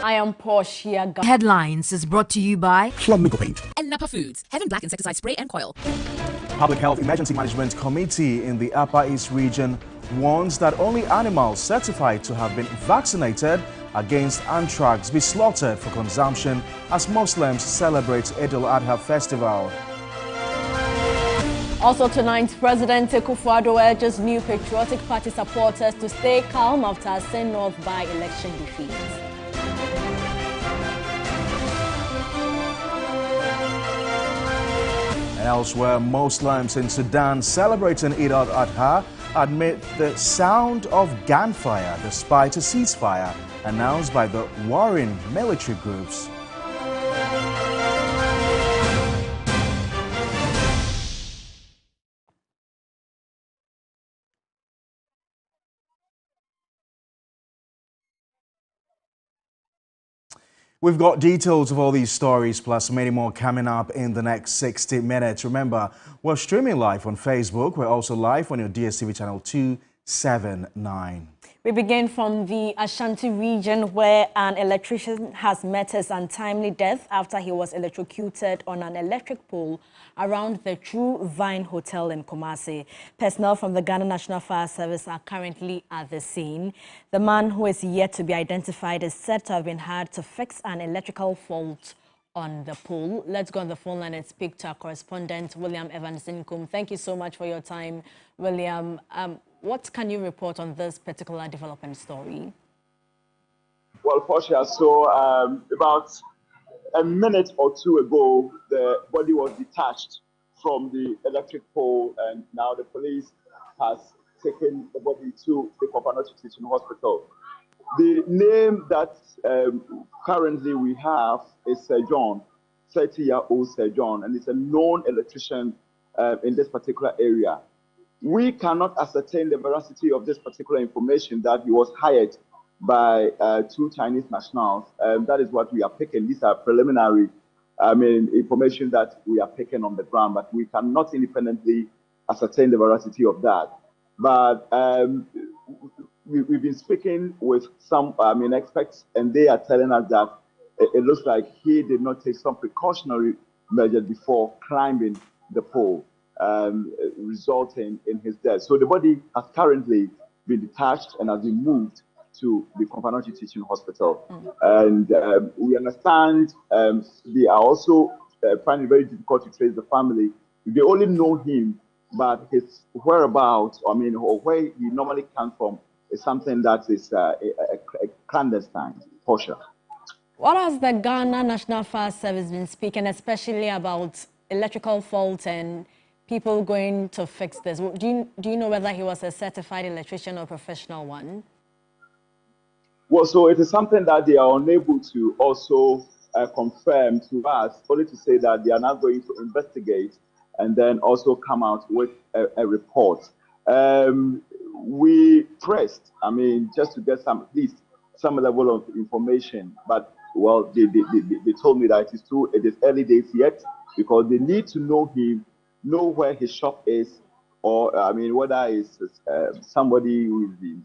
I am Portia. Headlines is brought to you by Flamingo Paint and Napa Foods, Heaven Black Insecticide Spray and Coil. Public Health Emergency Management Committee in the Upper East region warns that only animals certified to have been vaccinated against anthrax be slaughtered for consumption as Muslims celebrate Eid al-Adha festival. Also tonight, President Akufo-Addo urges new Patriotic Party supporters to stay calm after Asen North by-election defeat. And elsewhere, Muslims in Sudan celebrating Eid al-Adha amid the sound of gunfire despite a ceasefire announced by the warring military groups. We've got details of all these stories plus many more coming up in the next 60 minutes. Remember, we're streaming live on Facebook. We're also live on your DSTV channel 279. We begin from the Ashanti region where an electrician has met his untimely death after he was electrocuted on an electric pole around the True Vine Hotel in Kumasi. Personnel from the Ghana National Fire Service are currently at the scene. The man, who is yet to be identified, is said to have been hired to fix an electrical fault on the pole. Let's go on the phone line and speak to our correspondent, William Evans Nkum. Thank you so much for your time, William. What can you report on this particular development story? Well, Portia, so about a minute or two ago, the body was detached from the electric pole, and now the police has taken the body to the Kopanochi Teaching Hospital. The name that currently we have is Sir John, 30-year-old Sir John, and he's a known electrician in this particular area. We cannot ascertain the veracity of this particular information that he was hired by two Chinese nationals. That is what we are picking. These are preliminary, information that we are picking on the ground, but we cannot independently ascertain the veracity of that. But we've been speaking with some, experts, and they are telling us that it looks like he did not take some precautionary measures before climbing the pole, resulting in his death. So the body has currently been detached and has been moved to the Kopanochi Teaching Hospital. And we understand they are also finding it very difficult to trace the family. They only know him, but his whereabouts, or where he normally comes from, is something that is a clandestine. Portia. What has the Ghana National Fire Service been speaking, especially about electrical faults and people going to fix this? Do you know whether he was a certified electrician or professional one? Well, so it is something that they are unable to also confirm to us, only to say that they are now going to investigate and then also come out with a report. We pressed, just to get at least some level of information, but well, they told me that it is early days yet, because they need to know him, know where his shop is, or whether it's somebody who is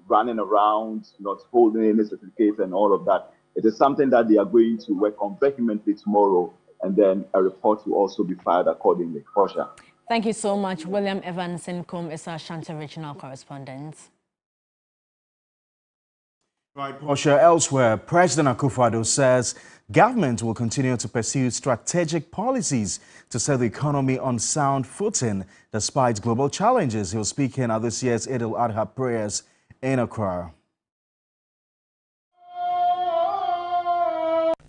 running around, not holding any certificates and all of that. It is something that they are going to work on vehemently tomorrow, and then a report will also be filed accordingly. Portia. Thank you so much. William Evans Nkum is our Ashanti regional correspondent. Right, Portia. Elsewhere, President Akufo-Addo says government will continue to pursue strategic policies to set the economy on sound footing despite global challenges. He was speaking at this year's Eid al-Adha prayers in Accra.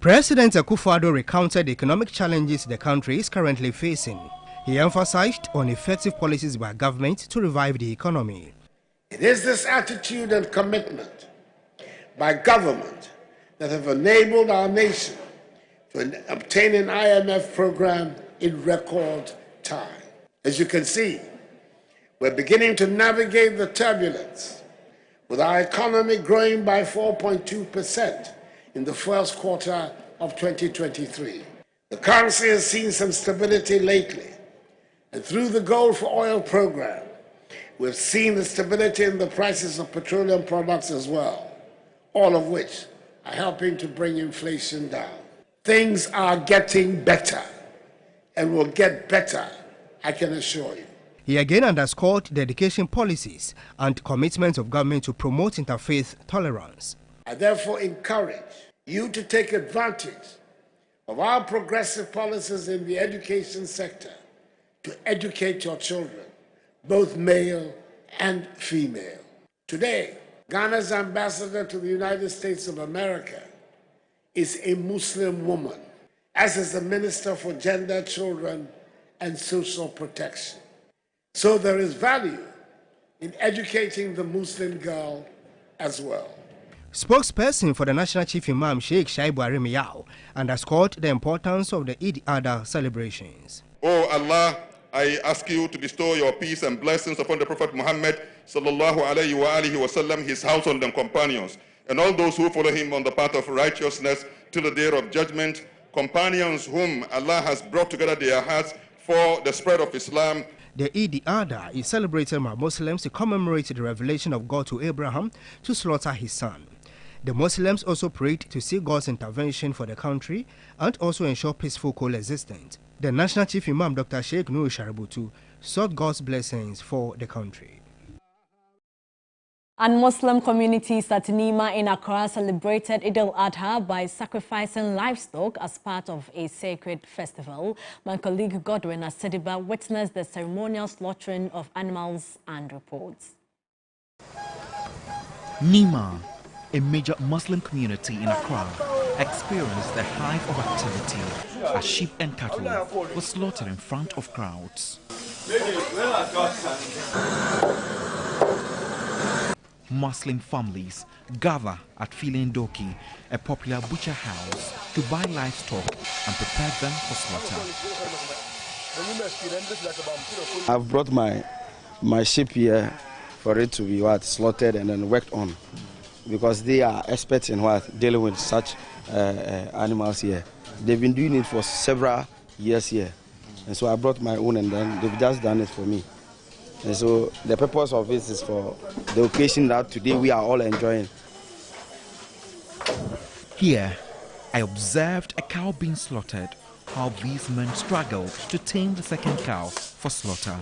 President Akufo-Addo recounted the economic challenges the country is currently facing. He emphasized on effective policies by government to revive the economy. It is this attitude and commitment by government that have enabled our nation to obtain an IMF program in record time. As you can see, we're beginning to navigate the turbulence, with our economy growing by 4.2% in the first quarter of 2023. The currency has seen some stability lately, and through the Gold for Oil program, we've seen the stability in the prices of petroleum products as well, all of which are helping to bring inflation down. Things are getting better and will get better, I can assure you. He again underscored the education policies and commitments of government to promote interfaith tolerance. I therefore encourage you to take advantage of our progressive policies in the education sector to educate your children, both male and female. Today, Ghana's ambassador to the United States of America is a Muslim woman, as is the Minister for Gender, Children, and Social Protection. So there is value in educating the Muslim girl as well. Spokesperson for the National Chief Imam Sheikh Shaibu Arimiyao underscored the importance of the Eid al-Adha celebrations. Oh Allah, I ask you to bestow your peace and blessings upon the Prophet Muhammad sallallahu alayhi wa alihi wasallam, his household and companions, and all those who follow him on the path of righteousness till the day of judgment, companions whom Allah has brought together their hearts for the spread of Islam. The Eid al-Adha is celebrated by Muslims to commemorate the revelation of God to Abraham to slaughter his son. The Muslims also prayed to see God's intervention for the country and also ensure peaceful coexistence. The National Chief Imam, Dr. Sheikh Nur Shaributu, sought God's blessings for the country. And Muslim communities at Nima in Accra celebrated Eid al-Adha by sacrificing livestock as part of a sacred festival. My colleague Godwin Asediba witnessed the ceremonial slaughtering of animals and reports. Nima, a major Muslim community in Accra, experienced a hive of activity as sheep and cattle were slaughtered in front of crowds. Muslim families gather at Filendoki, a popular butcher house, to buy livestock and prepare them for slaughter. I've brought my sheep here for it to be slaughtered and then worked on, because they are experts in dealing with such animals here. They've been doing it for several years here, and so I brought my own, and then they've just done it for me. And so the purpose of this is for the occasion that today we are all enjoying. Here, I observed a cow being slaughtered, how these men struggled to tame the second cow for slaughter.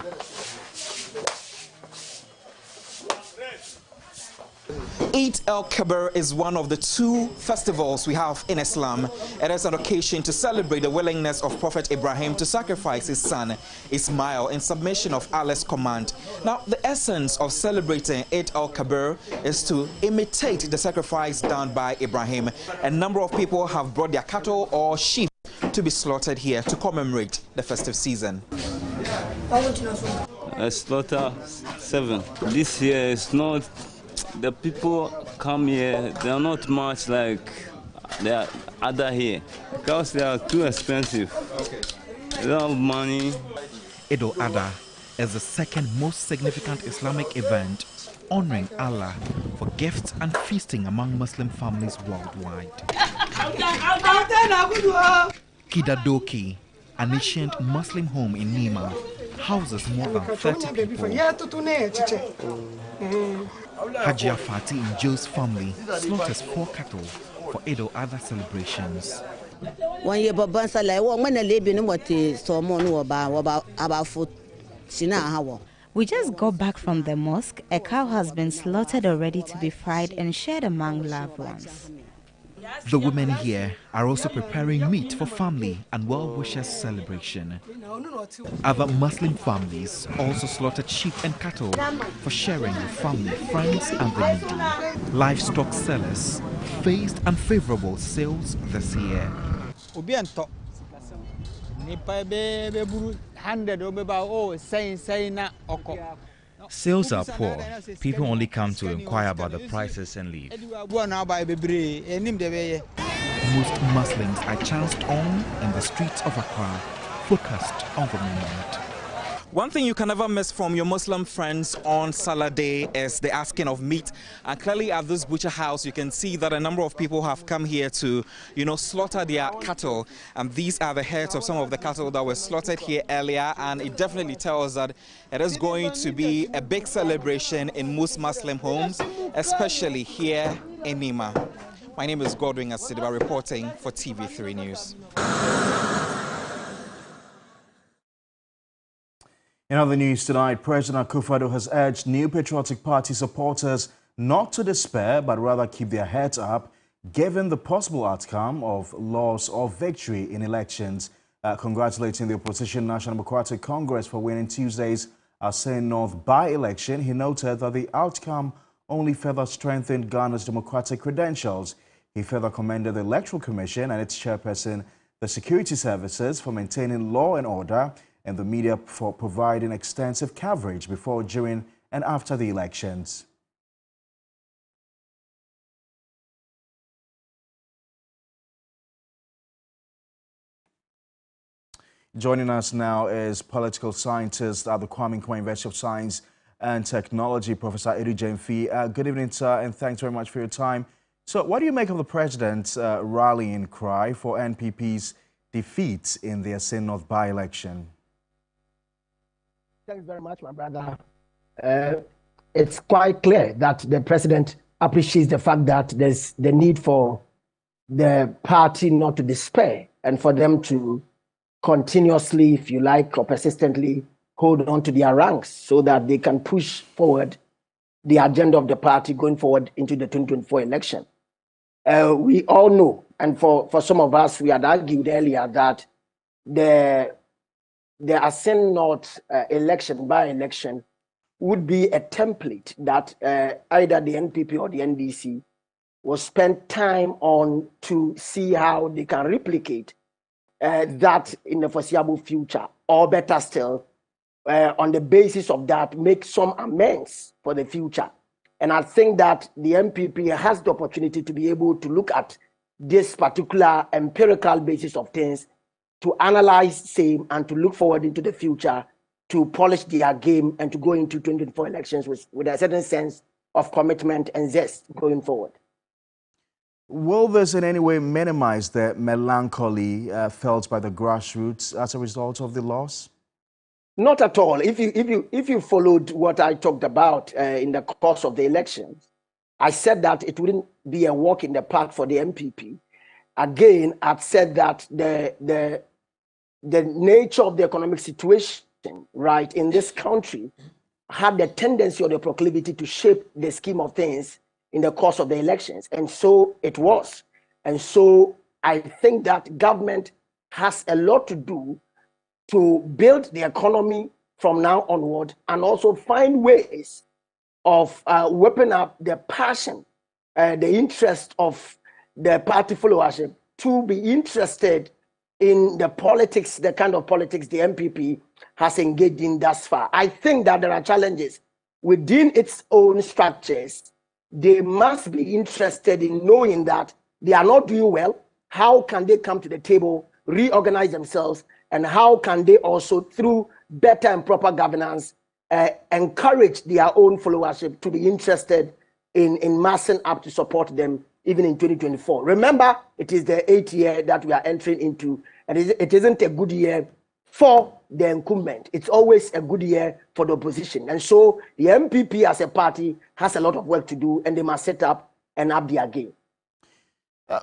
Eid al-Kabir is one of the two festivals we have in Islam. It is an occasion to celebrate the willingness of Prophet Ibrahim to sacrifice his son Ismail in submission of Allah's command. Now, the essence of celebrating Eid al-Kabir is to imitate the sacrifice done by Ibrahim. A number of people have brought their cattle or sheep to be slaughtered here to commemorate the festive season. Slaughter 7. This year is not... The people come here, they are not much like the other here because they are too expensive. They don't have money. Eid al-Adha is the second most significant Islamic event honoring Allah for gifts and feasting among Muslim families worldwide. Kidadoki, an ancient Muslim home in Nima, houses more than 30 people. Hajia Fati and Joe's family slaughters 4 cattle for Eid al-Adha celebrations. We just got back from the mosque. A cow has been slaughtered already to be fried and shared among loved ones. The women here are also preparing meat for family and well-wishers celebration. Other Muslim families also slaughtered sheep and cattle for sharing with family, friends and the needy. Livestock sellers faced unfavorable sales this year. Sales are poor. People only come to inquire about the prices and leave. Most Muslims are chanced on in the streets of Accra, focused on the moment. One thing you can never miss from your Muslim friends on Salah Day is the asking of meat. And clearly at this butcher house, you can see that a number of people have come here to, slaughter their cattle. And these are the heads of some of the cattle that were slaughtered here earlier. And it definitely tells that it is going to be a big celebration in most Muslim homes, especially here in Nima. My name is Godwin Asidiba, reporting for TV3 News. In other news tonight, President Akufo-Addo has urged New Patriotic Party supporters not to despair, but rather keep their heads up, given the possible outcome of loss or victory in elections. Congratulating the opposition National Democratic Congress for winning Tuesday's Asen North by-election, he noted that the outcome only further strengthened Ghana's democratic credentials. He further commended the Electoral Commission and its chairperson, the security services, for maintaining law and order, and the media for providing extensive coverage before, during, and after the elections. Joining us now is political scientist at the Kwame Nkrumah University of Science and Technology, Professor Edu Gyamfi. Good evening, sir, and thanks very much for your time. So what do you make of the president's rallying cry for NPP's defeat in the Asen North by-election? Thanks very much, my brother. It's quite clear that the president appreciates the fact that there's the need for the party not to despair and for them to continuously, if you like, or persistently hold on to their ranks so that they can push forward the agenda of the party going forward into the 2024 election. We all know, and for some of us, we had argued earlier that the Asen North election, by-election, would be a template that either the NPP or the NDC will spend time on to see how they can replicate that in the foreseeable future, or better still, on the basis of that, make some amends for the future. And I think that the NPP has the opportunity to be able to look at this particular empirical basis of things, to analyze same and to look forward into the future, to polish their game and to go into 2024 elections with a certain sense of commitment and zest going forward. Will this in any way minimize the melancholy felt by the grassroots as a result of the loss? Not at all. If you followed what I talked about in the course of the elections, I said that it wouldn't be a walk in the park for the NPP. Again, I've said that the nature of the economic situation, right, in this country had the tendency or the proclivity to shape the scheme of things in the course of the elections. And so it was. And so I think that government has a lot to do to build the economy from now onward, and also find ways of whipping up the passion, the interest of the party followership to be interested in the politics, the kind of politics the NPP has engaged in thus far. I think that there are challenges within its own structures. They must be interested in knowing that they are not doing well. How can they come to the table, reorganize themselves, and how can they also, through better and proper governance, encourage their own followership to be interested in massing up to support them even in 2024. Remember, it is the 8th year that we are entering into, and it isn't a good year for the incumbent. It's always a good year for the opposition. And so the MPP as a party has a lot of work to do, and they must set up and up their game.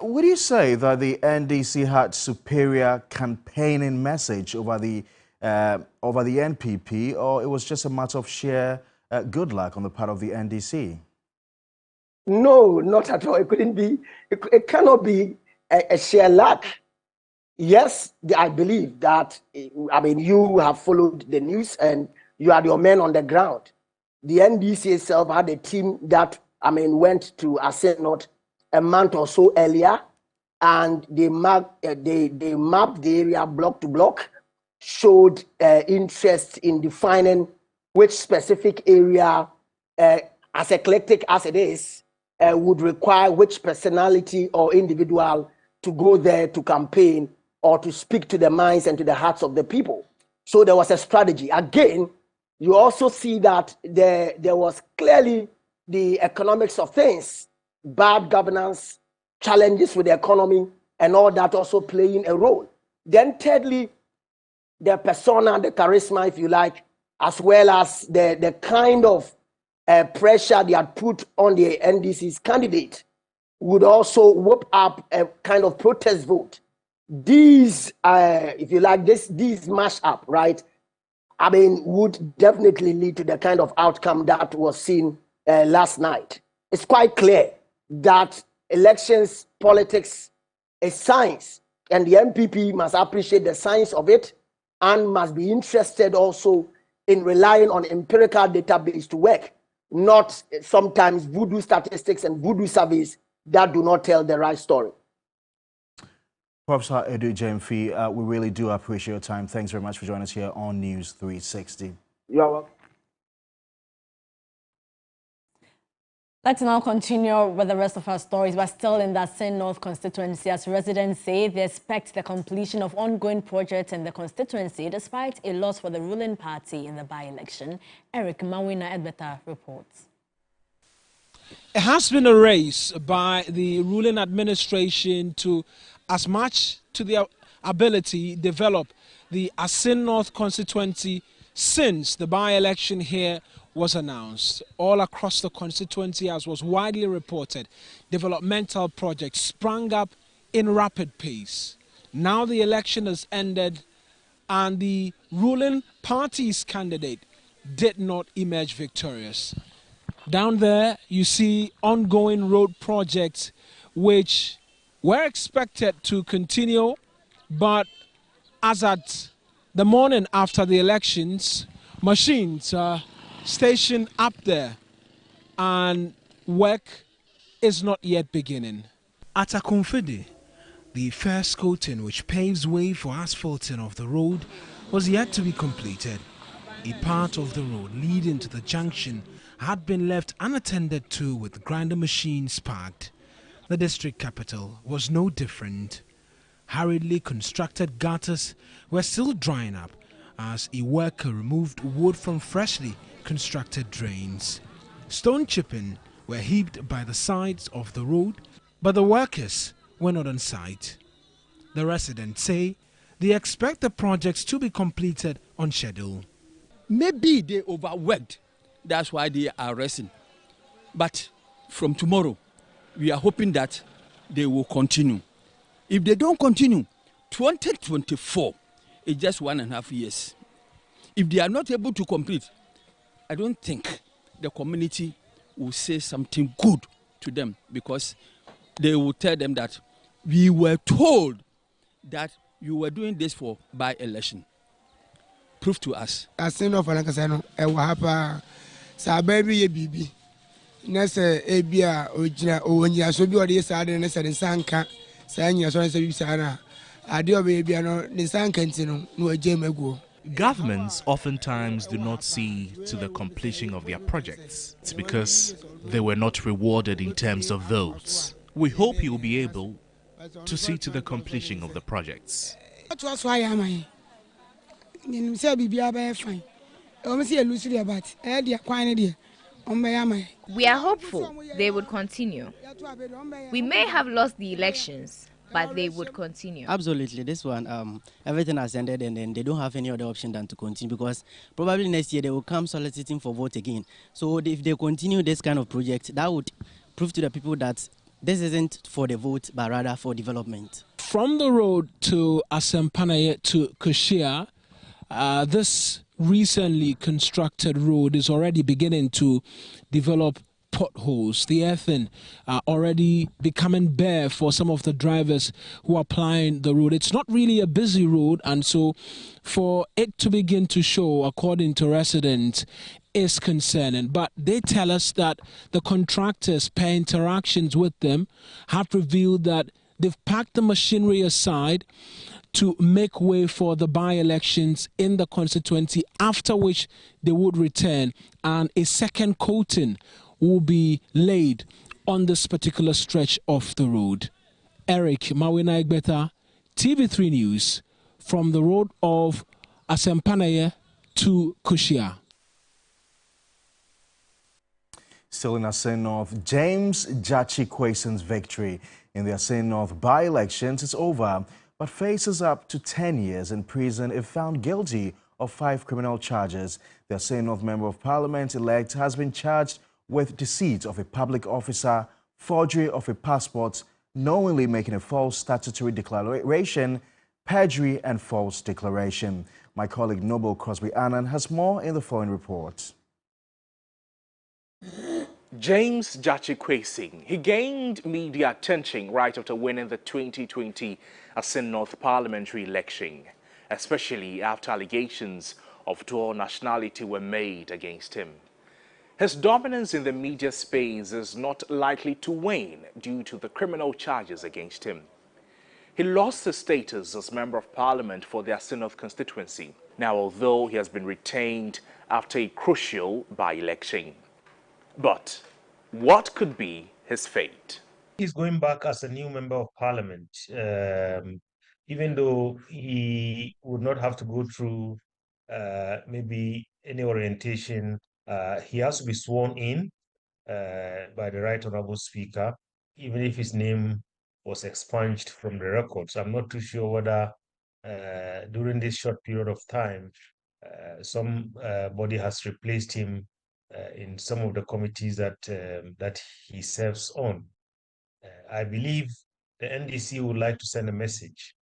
Would you say that the NDC had superior campaigning message over the NPP, or it was just a matter of sheer good luck on the part of the NDC? No, not at all. It couldn't be. It cannot be a sheer luck. Yes, I believe that. I mean, you have followed the news and you are your men on the ground. The NDC itself had a team that, I mean, went to Asen North a month or so earlier, and they mapped the area block to block, showed interest in defining which specific area, as eclectic as it is, would require which personality or individual to go there to campaign or to speak to the minds and to the hearts of the people. So there was a strategy. Again, you also see that there was clearly the economics of things, bad governance, challenges with the economy, and all that also playing a role. Then thirdly, the persona, the charisma, if you like, as well as the kind of pressure they had put on the NDC's candidate would also whip up a kind of protest vote. These, if you like, these mash up, right? I mean, would definitely lead to the kind of outcome that was seen last night. It's quite clear that elections, politics is science, and the MPP must appreciate the science of it and must be interested also in relying on empirical database to work, not sometimes voodoo statistics and voodoo surveys that do not tell the right story. Professor Edu Gyamfi, we really do appreciate your time. Thanks very much for joining us here on News 360. You're welcome. Let's now continue with the rest of our stories. We're still in the Asin North constituency as residents say they expect the completion of ongoing projects in the constituency despite a loss for the ruling party in the by-election. Eric Mawina Edbeta reports. It has been a race by the ruling administration to, as much to their ability, develop the Asin North constituency since the by-election here was announced. All across the constituency, as was widely reported, developmental projects sprang up in rapid pace. Now the election has ended and the ruling party's candidate did not emerge victorious. Down there, you see ongoing road projects which were expected to continue, but as at the morning after the elections, machines are stationed up there and work is not yet beginning. At Akumfede, the first coating which paves way for asphalting of the road was yet to be completed. A part of the road leading to the junction had been left unattended to with grinder machines parked. The district capital was no different. Hurriedly constructed gutters were still drying up as a worker removed wood from freshly constructed drains. Stone chipping were heaped by the sides of the road, but the workers were not on site. The residents say they expect the projects to be completed on schedule. Maybe they overworked, that's why they are resting. But from tomorrow, we are hoping that they will continue. If they don't continue, 2024 is just 1.5 years. If they are not able to complete, I don't think the community will say something good to them, because they will tell them that we were told that you were doing this for by-election. Prove to us. Asin North Alankasano, Ewahapa, Sababi Bibi, Nessa Ebia, Ojina, Onya, Sobi, or the Sada, Nessa, and Sanka, Sanya, Sana, Adio Babiano, the Sankantino, no Jamego. Governments oftentimes do not see to the completion of their projects. It's because they were not rewarded in terms of votes. We hope you will be able to see to the completion of the projects. We are hopeful they would continue. We may have lost the elections, but they would continue. Absolutely. This one, everything has ended and then they don't have any other option than to continue, because probably next year they will come soliciting for vote again. So if they continue this kind of project, that would prove to the people that this isn't for the vote, but rather for development. From the road to Asempanaye to Kushia, this recently constructed road is already beginning to develop potholes. The earthing are already becoming bare for some of the drivers who are plying the road. It's not really a busy road, and so for it to begin to show, according to residents, is concerning. But they tell us that the contractors, per interactions with them, have revealed that they've packed the machinery aside to make way for the by-elections in the constituency, after which they would return and a second coating will be laid on this particular stretch of the road. Eric Mawina Egbeta, TV3 News, from the road of Asempanaye to Kushia. Still in Asin North, James Jachi Kweson's victory in the Asin North by-elections is over, but faces up to 10 years in prison if found guilty of 5 criminal charges. The Asin North Member of Parliament-elect has been charged with deceit of a public officer, forgery of a passport, knowingly making a false statutory declaration, perjury and false declaration. My colleague Noble Crosby Annan has more in the following report. James Gyakye Quayson, he gained media attention right after winning the 2020 Asin North parliamentary election, especially after allegations of dual nationality were made against him. His dominance in the media space is not likely to wane due to the criminal charges against him. He lost his status as Member of Parliament for the Asin North constituency, now although he has been retained after a crucial by-election. But what could be his fate? He's going back as a new Member of Parliament, even though he would not have to go through maybe any orientation. He has to be sworn in by the Right Honourable Speaker, even if his name was expunged from the records. I'm not too sure whether during this short period of time, somebody has replaced him in some of the committees that he serves on. I believe the NDC would like to send a message,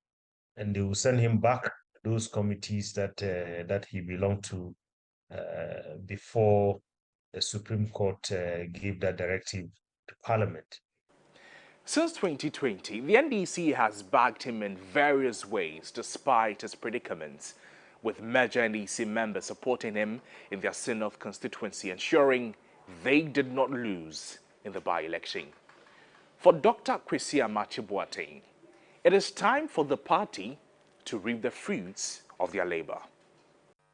and they will send him back to those committees that he belonged to before the Supreme Court gave that directive to Parliament. Since 2020, the NDC has backed him in various ways despite his predicaments, with major NDC members supporting him in their Asin North constituency, ensuring they did not lose in the by-election. For Dr. Kwesi Amakye-Boateng, it is time for the party to reap the fruits of their labor.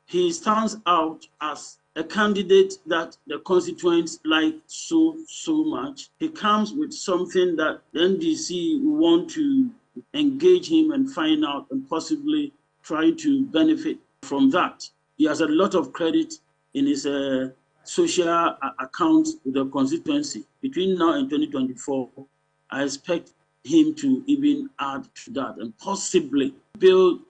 He stands out as a candidate that the constituents like so much. He comes with something that the NDC want to engage him and find out and possibly try to benefit from that. He has a lot of credit in his social accounts with the constituency. Between now and 2024, I expect him to even add to that and possibly build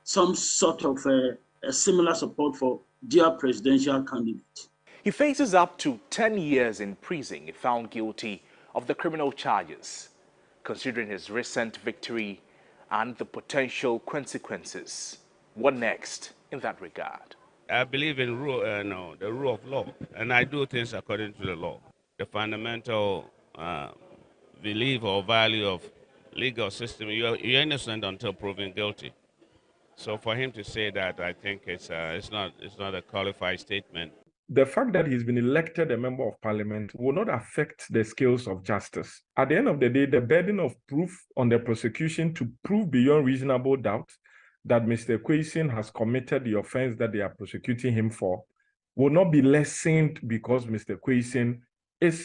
some sort of a similar support for their presidential candidate. He faces up to 10 years in prison if found guilty of the criminal charges, considering his recent victory and the potential consequences. What next in that regard? I believe in the rule of law, and I do things according to the law. The fundamental belief or value of legal system, you're innocent until proven guilty. So for him to say that, I think it's not a qualified statement. The fact that he's been elected a member of parliament will not affect the scales of justice. At the end of the day, the burden of proof on the prosecution to prove beyond reasonable doubt that Mr. Quayson has committed the offense that they are prosecuting him for will not be lessened because Mr. Quayson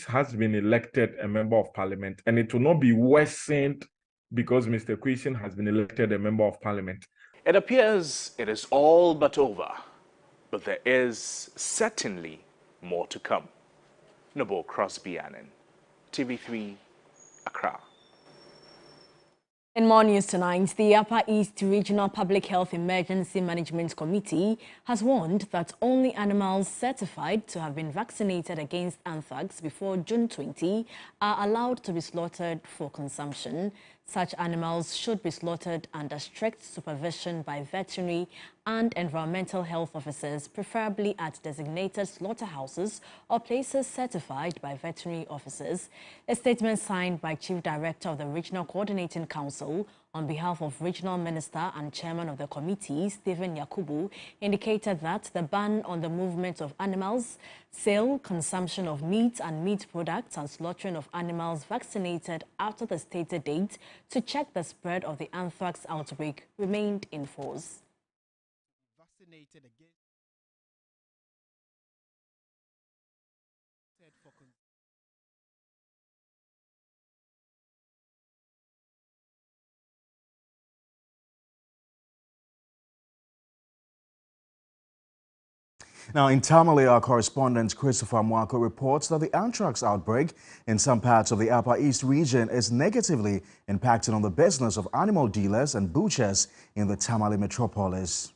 has been elected a member of parliament, and it will not be worsened because Mr. Quayson has been elected a member of parliament. It appears it is all but over, but there is certainly more to come. Noble Crosby Annan, TV3, Accra. In more news tonight, the Upper East Regional Public Health Emergency Management Committee has warned that only animals certified to have been vaccinated against anthrax before June 20 are allowed to be slaughtered for consumption. Such animals should be slaughtered under strict supervision by veterinary and environmental health officers, preferably at designated slaughterhouses or places certified by veterinary officers. A statement signed by Chief Director of the Regional Coordinating Council on behalf of Regional Minister and Chairman of the committee, Stephen Yakubu, indicated that the ban on the movement of animals, sale, consumption of meat and meat products, and slaughtering of animals vaccinated after the stated date to check the spread of the anthrax outbreak remained in force. Now, in Tamale, our correspondent Christopher Mwako reports that the anthrax outbreak in some parts of the Upper East region is negatively impacting on the business of animal dealers and butchers in the Tamale metropolis.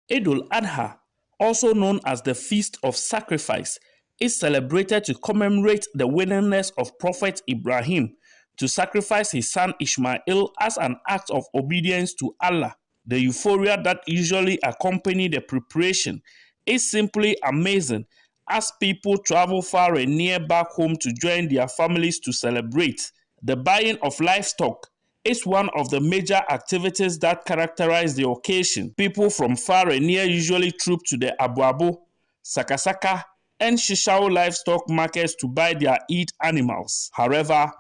Eid al-Adha, also known as the Feast of Sacrifice, is celebrated to commemorate the willingness of Prophet Ibrahim to sacrifice his son Ishmael as an act of obedience to Allah. The euphoria that usually accompanies the preparation is simply amazing, as people travel far and near back home to join their families to celebrate. The buying of livestock is one of the major activities that characterize the occasion. People from far and near usually troop to the Abu, Sakasaka, and Shishao livestock markets to buy their Eid animals. However,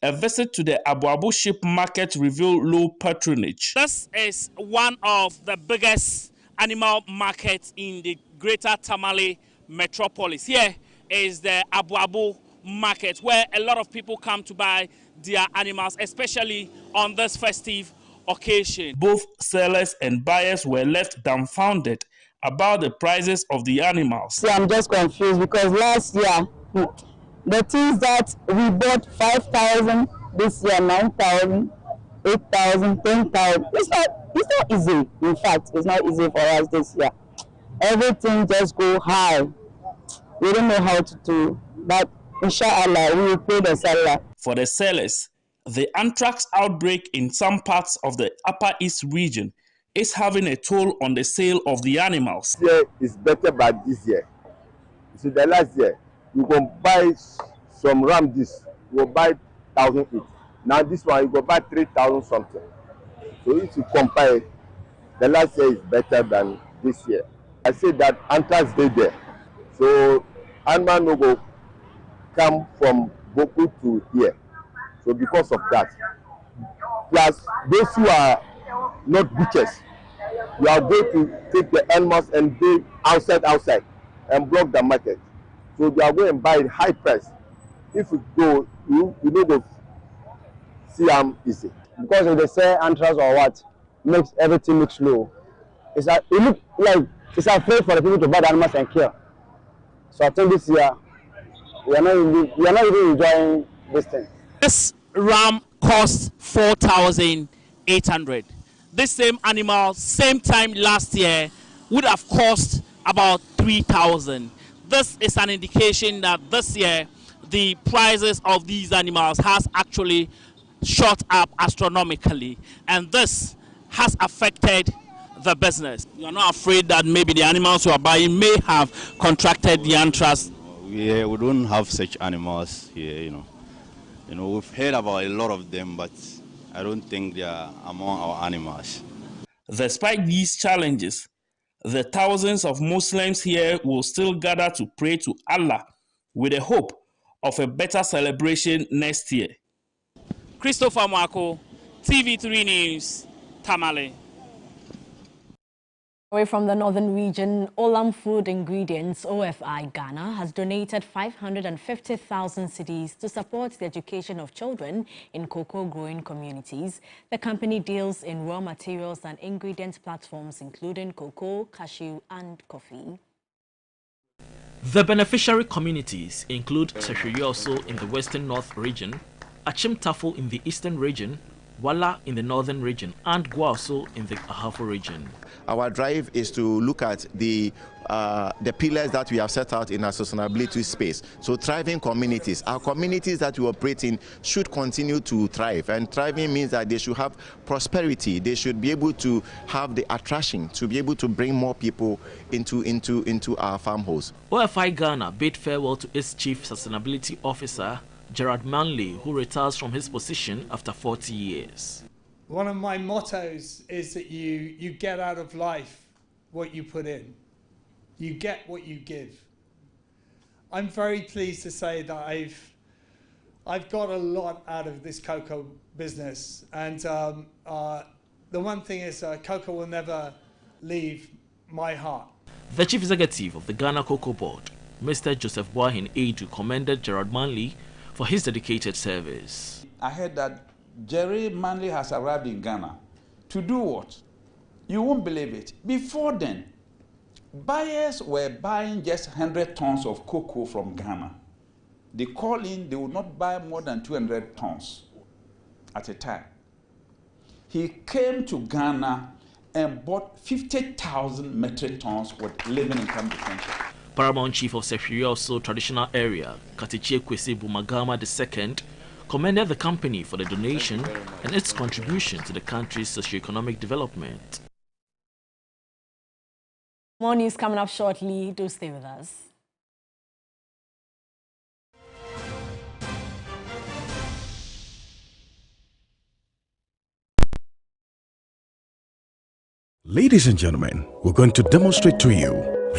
a visit to the Abu sheep market revealed low patronage. This is one of the biggest animal markets in the greater Tamale metropolis. Here is the Abu market, where a lot of people come to buy their animals, especially on this festive occasion. Both sellers and buyers were left dumbfounded about the prices of the animals. See, I'm just confused because last year, the things that we bought 5,000, this year 9,000, 8,000, 10,000. It's not easy. In fact, it's not easy for us this year. Everything just go high. We don't know how to do, but inshallah, we will pay the seller. For the sellers, the anthrax outbreak in some parts of the Upper East region is having a toll on the sale of the animals. This year is better than this year. So the last year, you can buy some ram this, you will buy 1,000 each. Now this one, you go buy 3,000 something. So if you compare, the last year is better than this year. I say that anthrax stay there. So animal no go come from Boku to here. So because of that, plus those who are not butchers, you are going to take the animals and be outside and block the market. So they are going and buy high price. If you go, you know go see them easy. Because if they say anthrax or what, makes everything look slow. It look like it's afraid for the people to buy the animals and kill. So I think this year we are not even enjoying this thing. This ram cost 4,800. This same animal, same time last year, would have cost about 3,000. This is an indication that this year the prices of these animals has actually shot up astronomically, and this has affected the business. You are not afraid that maybe the animals you are buying may have contracted the anthrax? We don't have such animals here, you know, we've heard about a lot of them, but I don't think they are among our animals. Despite these challenges, the thousands of Muslims here will still gather to pray to Allah with the hope of a better celebration next year. Christopher Mwako, TV3 News, Tamale. Away from the northern region, Olam Food Ingredients, OFI Ghana, has donated 550,000 cedis to support the education of children in cocoa-growing communities. The company deals in raw materials and ingredient platforms, including cocoa, cashew, and coffee. The beneficiary communities include Seshuyoso in the western north region, Achimtafo in the eastern region, Wala in the northern region, and Guaso in the Ahafo region. Our drive is to look at the pillars that we have set out in our sustainability space. So thriving communities, our communities that we operate in should continue to thrive, and thriving means that they should have prosperity. They should be able to have the attraction to be able to bring more people into our farmhouse. OFI Ghana bid farewell to its chief sustainability officer, Gerard Manley, who retires from his position after 40 years. One of my mottos is that you get out of life what you put in. You get what you give. I'm very pleased to say that I've got a lot out of this cocoa business, and the one thing is cocoa will never leave my heart. The chief executive of the Ghana Cocoa Board, Mr. Joseph Boahin Edu, commended Gerard Manley for his dedicated service. I heard that Jerry Manley has arrived in Ghana. To do what? You won't believe it. Before then, buyers were buying just 100 tons of cocoa from Ghana. They call in, they would not buy more than 200 tons at a time. He came to Ghana and bought 50,000 metric tons with living income differential. Paramount Chief of Sefirioso Traditional Area, Katichie Kwesi Bumagama II, commended the company for the donation and its contribution to the country's socio-economic development. More news coming up shortly. Do stay with us. Ladies and gentlemen, we're going to demonstrate to you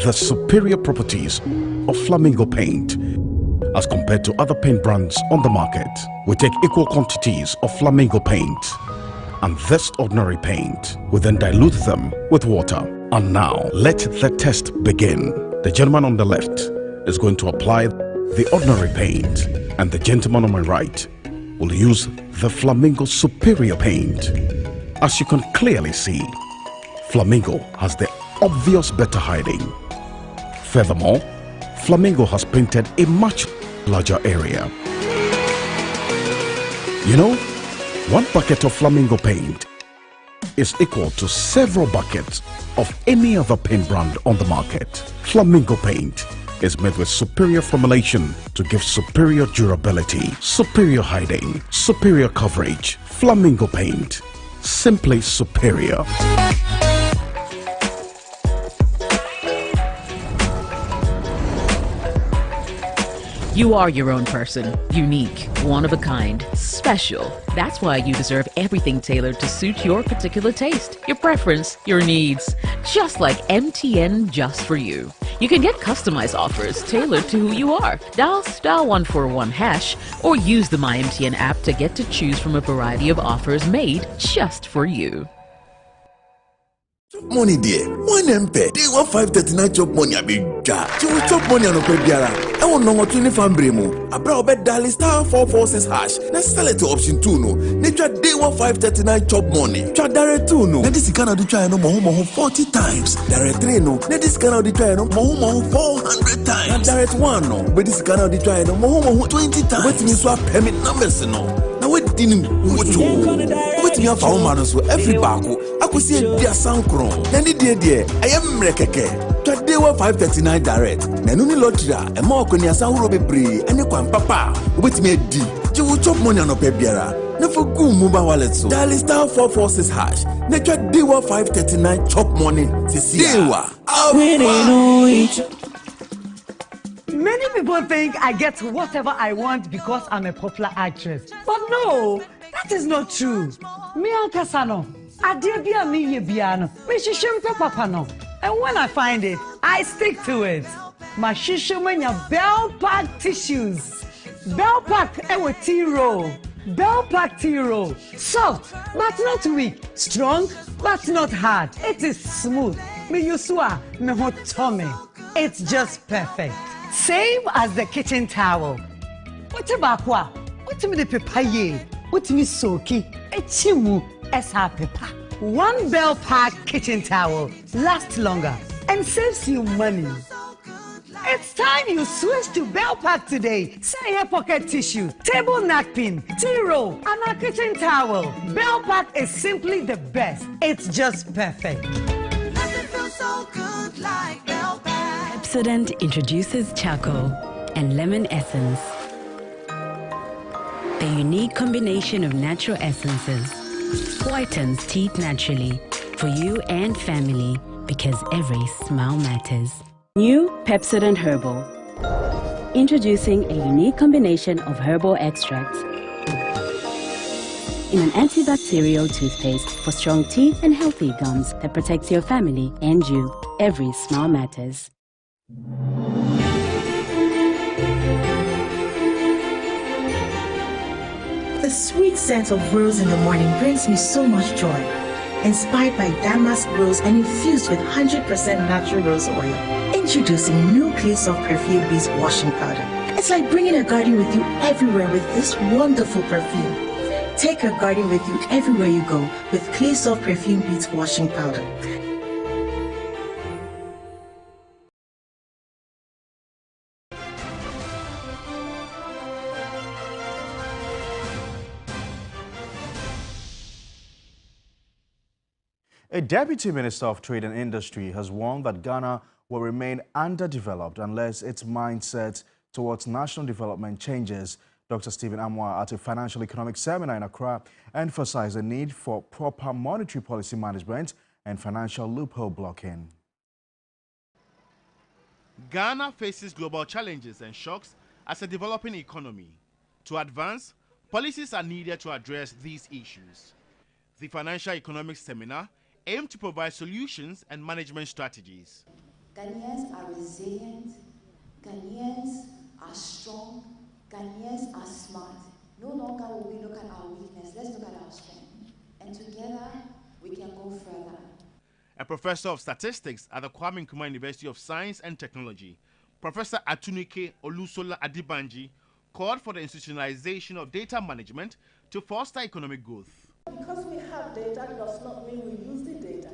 the superior properties of Flamingo paint as compared to other paint brands on the market. We take equal quantities of Flamingo paint and this ordinary paint. We then dilute them with water. And now, let the test begin. The gentleman on the left is going to apply the ordinary paint, and the gentleman on my right will use the Flamingo Superior paint. As you can clearly see, Flamingo has the obvious better hiding. Furthermore, Flamingo has painted a much larger area. You know, one bucket of Flamingo paint is equal to several buckets of any other paint brand on the market. Flamingo paint is made with superior formulation to give superior durability, superior hiding, superior coverage. Flamingo paint, simply superior. You are your own person, unique, one of a kind, special. That's why you deserve everything tailored to suit your particular taste, your preference, your needs. Just like MTN Just For You. You can get customized offers tailored to who you are. Dial *141# or use the MyMTN app to get to choose from a variety of offers made just for you. Money there. 1 MP. Day 1539 chop money abi ja. You will chop money on okwe biara. I want no 25 bremo. Abra obet dial *446#. Let's sell it to option 2 no. Nature day 1539 chop money. Try direct 2 no. Now this can of the try no more 40 times. Direct 3 no. Now this can of the try no more 400 times. Now direct 1 no. But this can of the try no more 20 times. Wait me swap permit numbers no. Now wait didn't what me have found man so every bako. I could see a dear sankron. Then the dear I am rekeke. Today 539 direct. Nanuni lottery and more when you sound robe bree and you can papa. Wait me a D. You will chop money on a pebiera. Never go mobile wallet so. Dial *446#. Nature Dewa 539 chop money. Dewa. Many people think I get whatever I want because I'm a popular actress. But no, that is not true. Me Kasano, Adebia mi yebiano, me shishimpe papa no. And when I find it, I stick to it. My shishimenya Bell Pack tissues. Bell Pack ewe tea roll. Bell Pack tea roll. Soft, but not weak. Strong, but not hard. It is smooth. Me yusua, me hotome. It's just perfect. Same as the kitchen towel. What about what? What me the papaye? What me soki? Echimu esa pepa. One Bell Pack kitchen towel lasts longer and saves you money. It's time you switch to Bell Pack today. Say here pocket tissue, table napkin, tea roll, and a kitchen towel. Bell Pack is simply the best. It's just perfect. Nothing feels so good like Bell Pack. Pepsodent introduces charcoal and lemon essence. The unique combination of natural essences whitens teeth naturally for you and family because every smile matters. New Pepsodent Herbal. Introducing a unique combination of herbal extracts in an antibacterial toothpaste for strong teeth and healthy gums that protects your family and you. Every smile matters. The sweet scent of rose in the morning brings me so much joy. Inspired by Damask Rose and infused with 100% natural rose oil. Introducing new Clay Soft Perfume Beads Washing Powder. It's like bringing a garden with you everywhere with this wonderful perfume. Take a garden with you everywhere you go with Clay Soft Perfume Beads Washing Powder. A Deputy Minister of Trade and Industry has warned that Ghana will remain underdeveloped unless its mindset towards national development changes. Dr. Stephen Amoah, at a financial economic seminar in Accra, emphasized the need for proper monetary policy management and financial loophole blocking. Ghana faces global challenges and shocks as a developing economy. To advance, policies are needed to address these issues. The Financial Economics Seminar aimed to provide solutions and management strategies. Ghanaians are resilient, Ghanaians are strong, Ghanaians are smart. No longer will we look at our weakness, let's look at our strength. And together, we can go further. A professor of statistics at the Kwame Nkrumah University of Science and Technology, Professor Atunike Olusola Adibanji, called for the institutionalization of data management to foster economic growth. Because we have data does not mean we use the data.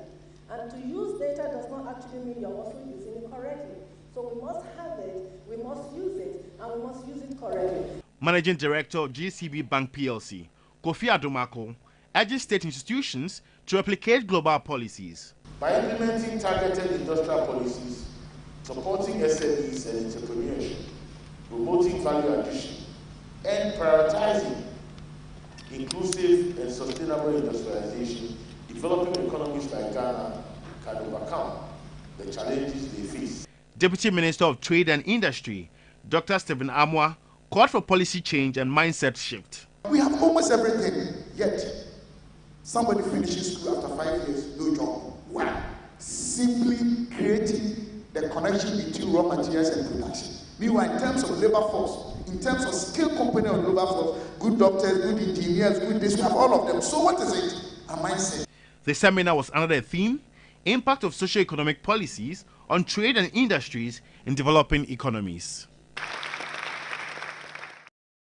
And to use data does not actually mean you're also using it correctly. So we must have it, we must use it, and we must use it correctly. Managing Director of GCB Bank PLC, Kofi Adomako, urges state institutions to replicate global policies. By implementing targeted industrial policies, supporting SMEs and entrepreneurship, promoting value addition, and prioritizing inclusive and sustainable industrialization, developing economies like Ghana can overcome the challenges they face. Deputy Minister of Trade and Industry, Dr. Stephen Amoah, called for policy change and mindset shift. We have almost everything, yet somebody finishes school after 5 years, no job. Why? Simply creating the connection between raw materials and production. Meanwhile, in terms of labor force, in terms of skill component of labor force, good doctors, good engineers, good this, we have all of them. So what is it? A mindset. The seminar was under the theme, Impact of Socio-Economic Policies on Trade and Industries in Developing Economies.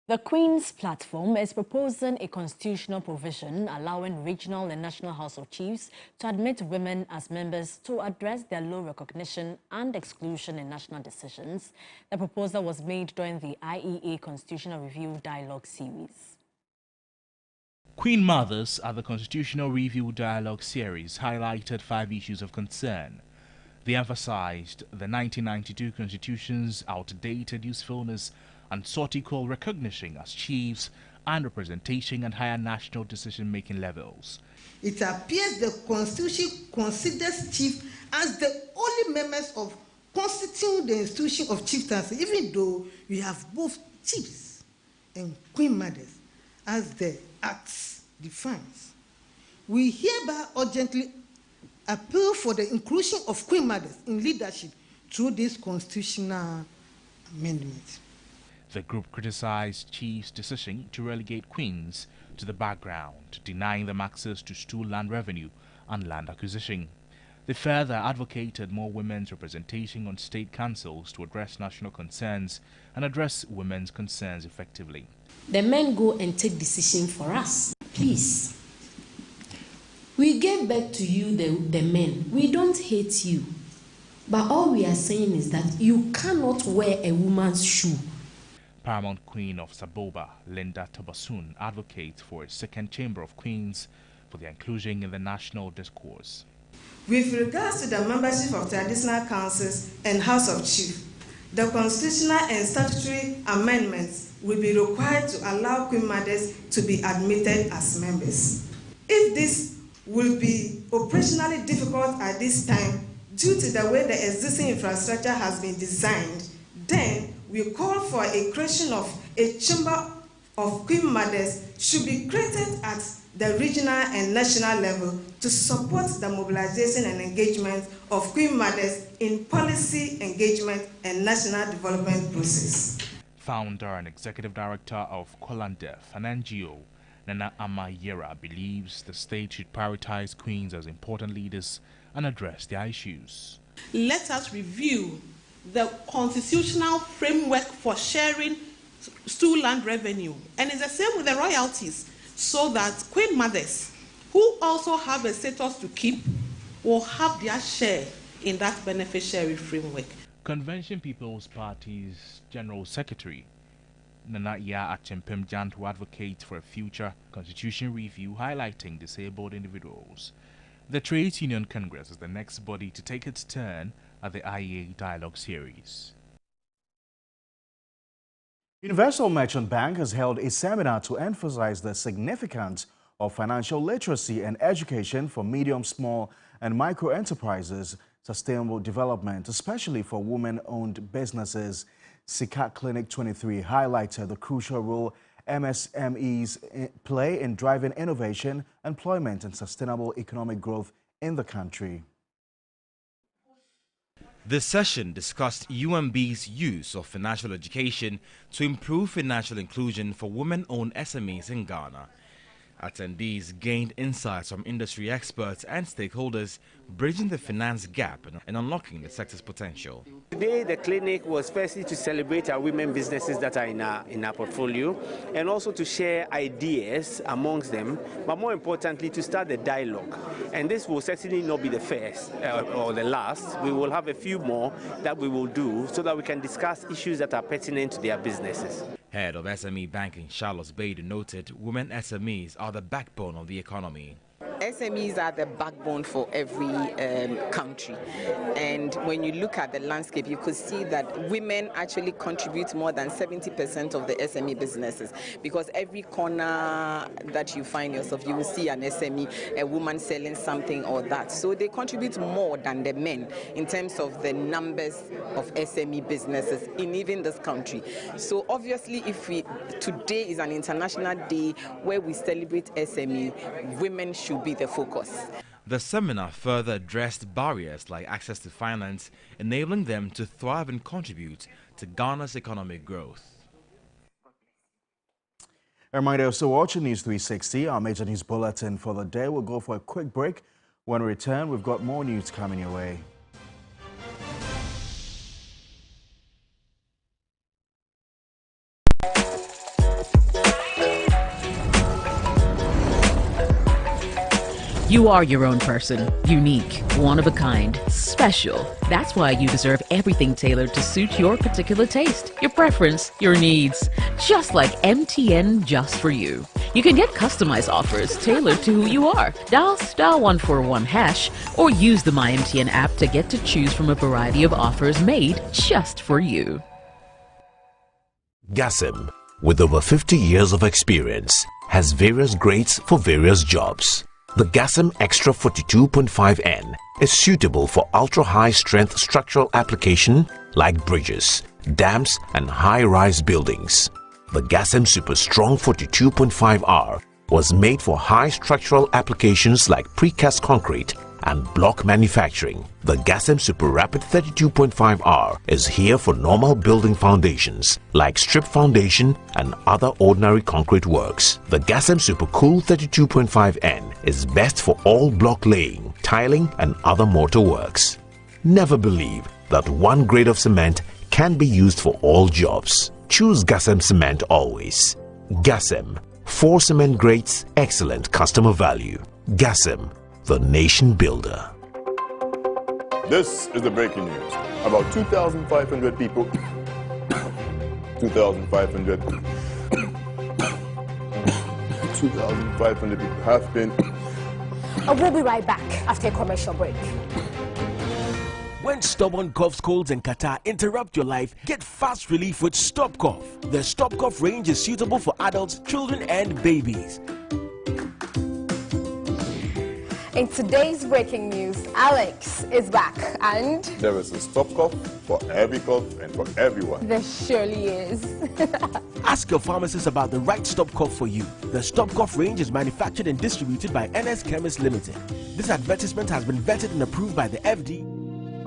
The Queen's Platform is proposing a constitutional provision allowing regional and national House of Chiefs to admit women as members to address their low recognition and exclusion in national decisions. The proposal was made during the IEA Constitutional Review Dialogue Series. Queen Mothers at the Constitutional Review Dialogue Series highlighted 5 issues of concern. They emphasized the 1992 Constitution's outdated usefulness and sought equal recognition as chiefs and representation at higher national decision-making levels. It appears the Constitution considers chiefs as the only members of constituting the institution of chieftaincy, even though we have both chiefs and queen mothers as the Act defines. We hereby urgently appeal for the inclusion of queen mothers in leadership through this constitutional amendment. The group criticized chiefs' decision to relegate queens to the background, denying them access to stool land revenue and land acquisition. They further advocated more women's representation on state councils to address national concerns and address women's concerns effectively. The men go and take decision for us, please. We gave birth to you, the men. We don't hate you. But all we are saying is that you cannot wear a woman's shoe. Paramount Queen of Saboba, Linda Tabasun, advocates for a second chamber of queens for their inclusion in the national discourse. With regards to the membership of traditional councils and House of Chiefs, the constitutional and statutory amendments will be required to allow queen mothers to be admitted as members. If this will be operationally difficult at this time due to the way the existing infrastructure has been designed, then we call for a creation of a chamber of queen mothers should be created at the regional and national level to support the mobilization and engagement of queen mothers in policy engagement and national development process. Founder and executive director of Colandef, an NGO, Nana Amayera, believes the state should prioritize queens as important leaders and address their issues. Let us review the constitutional framework for sharing stool land revenue, and it's the same with the royalties, so that queen mothers who also have a status to keep will have their share in that beneficiary framework. Convention People's Party's General Secretary Nana Iya Achempem to advocate for a future constitution review highlighting disabled individuals. The Trades Union Congress is the next body to take its turn at the IEA Dialogue Series. Universal Merchant Bank has held a seminar to emphasize the significance of financial literacy and education for medium, small, and micro enterprises, sustainable development, especially for women-owned businesses. SICAT Clinic 23 highlighted the crucial role MSMEs play in driving innovation, employment, and sustainable economic growth in the country. The session discussed UMB's use of financial education to improve financial inclusion for women-owned SMEs in Ghana. Attendees gained insights from industry experts and stakeholders, bridging the finance gap and unlocking the sector's potential. Today, the clinic was firstly to celebrate our women businesses that are in our portfolio, and also to share ideas amongst them, but more importantly, to start the dialogue. And this will certainly not be the first or the last. We will have a few more that we will do so that we can discuss issues that are pertinent to their businesses. Head of SME Banking, Charles Bade, noted women SMEs are the backbone of the economy. SMEs are the backbone for every country, and when you look at the landscape, you could see that women actually contribute more than 70% of the SME businesses, because every corner that you find yourself, you will see an SME, a woman selling something or that. So they contribute more than the men in terms of the numbers of SME businesses in even this country. So obviously, today is an international day where we celebrate SME, women should be the focus. The seminar further addressed barriers like access to finance, enabling them to thrive and contribute to Ghana's economic growth. A reminder, so watching News 360, our major news bulletin for the day. We'll go for a quick break. When we return, we've got more news coming your way. You are your own person, unique, one of a kind, special. That's why you deserve everything tailored to suit your particular taste, your preference, your needs. Just like MTN Just For You. You can get customized offers tailored to who you are. Dial *141# or use the MyMTN app to get to choose from a variety of offers made just for you. GASM, with over 50 years of experience, has various grades for various jobs. The GASM Extra 42.5N is suitable for ultra-high strength structural application like bridges, dams and high-rise buildings. The GASM Super Strong 42.5R was made for high structural applications like precast concrete and block manufacturing. The GASM Super Rapid 32.5R is here for normal building foundations like strip foundation and other ordinary concrete works. The GASM Super Cool 32.5N is best for all block laying, tiling and other mortar works. Never believe that one grade of cement can be used for all jobs. Choose GASM cement always. GASM, 4 cement grades, excellent customer value. GASM, the nation builder. This is the breaking news. About 2,500 people 2,500 people have been. We'll be right back after a commercial break. When stubborn coughs, colds, and catarrh interrupt your life, get fast relief with Stop Cough. The Stop Cough range is suitable for adults, children, and babies. In today's breaking news, Alex is back and... There is a Stop Cough for every cough and for everyone. There surely is. Ask your pharmacist about the right Stop Cough for you. The Stop Cough range is manufactured and distributed by NS Chemist Limited. This advertisement has been vetted and approved by the FD.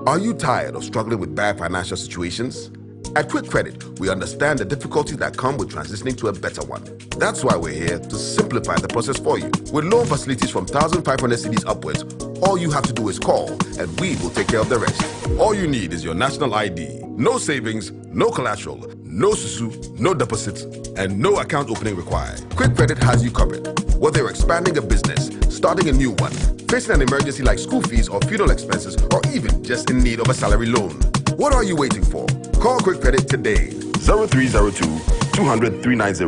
Are you tired of struggling with bad financial situations? At Quick Credit, we understand the difficulties that come with transitioning to a better one. That's why we're here to simplify the process for you. With loan facilities from 1,500 cedis upwards, all you have to do is call and we will take care of the rest. All you need is your national ID. No savings, no collateral, no susu, no deposits, and no account opening required. Quick Credit has you covered. Whether you're expanding a business, starting a new one, facing an emergency like school fees or funeral expenses, or even just in need of a salary loan. What are you waiting for? Call Quick Credit today. 0302 200 390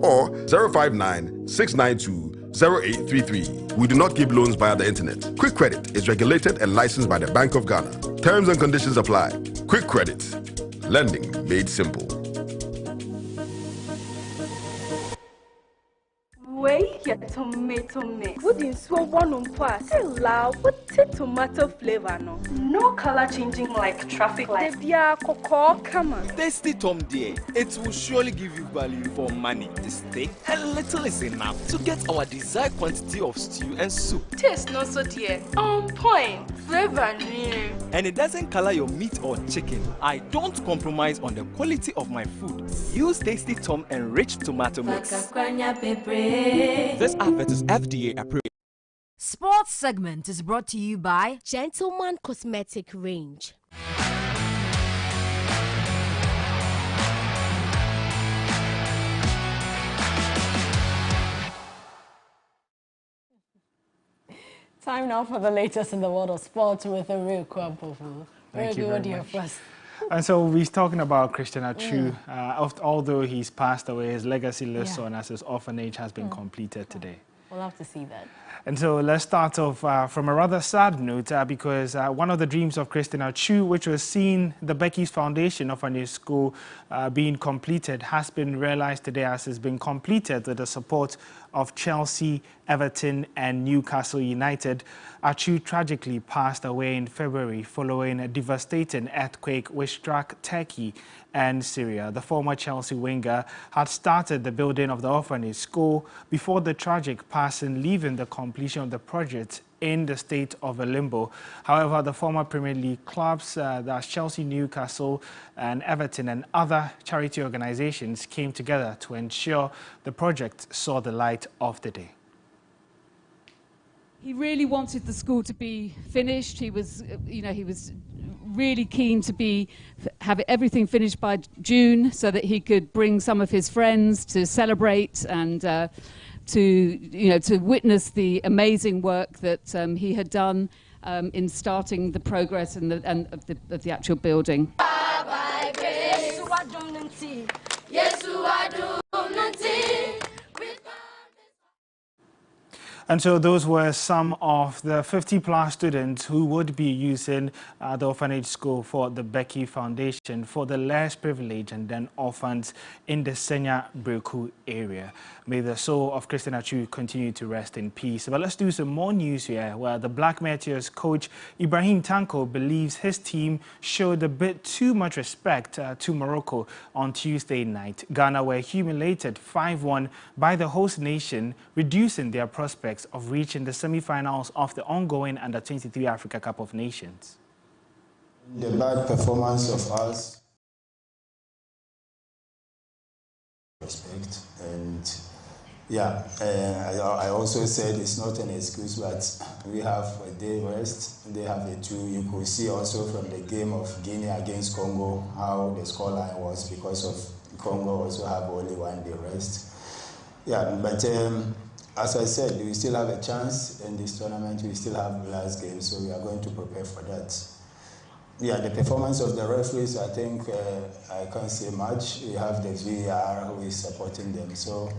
or 059 692 0833. We do not give loans via the internet. Quick Credit is regulated and licensed by the Bank of Ghana. Terms and conditions apply. Quick Credit. Lending made simple. Wait, your tomato mix. Wouldn't so one on pass. Loud, what tomato flavor no? No color changing like traffic lights. Come on. Tasty Tom dear. It will surely give you value for money. This thick and little is enough to get our desired quantity of stew and soup. Taste not so dear. On point. Flavor new. And it doesn't color your meat or chicken. I don't compromise on the quality of my food. Use Tasty Tom enriched tomato mix. This advert is FDA approved. Sports segment is brought to you by Gentleman Cosmetic Range. Time now for the latest in the world of sports with a real Kwampofu. Thank you very much. First. And so we're talking about Christian Atsu. Although he's passed away, his legacy lives on as his orphanage has been completed today. We'll have to see that. And so let's start off from a rather sad note because one of the dreams of Christian Atsu, which was seeing the Becky's Foundation Orphanage School being completed, has been realized today as it's been completed with the support of Chelsea, Everton and Newcastle United. Atsu tragically passed away in February following a devastating earthquake which struck Turkey and Syria. The former Chelsea winger had started the building of the orphanage school before the tragic passing, leaving the completion of the project in the state of a limbo. However, the former Premier League clubs, that's Chelsea, Newcastle and Everton and other charity organizations came together to ensure the project saw the light of the day. He really wanted the school to be finished. He was, he was really keen to have everything finished by June so that he could bring some of his friends to celebrate and to witness the amazing work that he had done in starting the progress and of the actual building. And so those were some of the 50+ students who would be using the orphanage school for the Becky Foundation for the less privileged and then orphans in the Senya Breku area. May the soul of Christian Atsu continue to rest in peace. But let's do some more news here, where the Black Meteors coach Ibrahim Tanko believes his team showed a bit too much respect to Morocco on Tuesday night. Ghana were humiliated 5-1 by the host nation, reducing their prospects of reaching the semi-finals of the ongoing Under-23 Africa Cup of Nations. The bad performance of us, respect, and I also said it's not an excuse, but we have a day rest, they have a 2. You could see also from the game of Guinea against Congo how the scoreline was, because of Congo also have only 1 day rest. But as I said, we still have a chance in this tournament. We still have the last game, so we are going to prepare for that. The performance of the referees, I think I can't say much. We have the VAR who is supporting them. So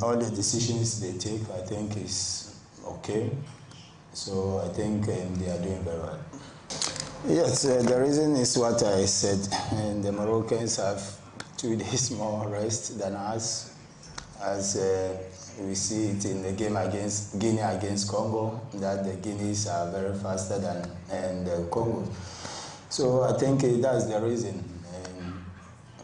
all the decisions they take, I think, is okay. So I think they are doing very well. Yes, the reason is what I said. And the Moroccans have 2 days more rest than us, as we see it in the game against Guinea against Congo, that the Guineas are very faster than the Congo. So I think that's the reason.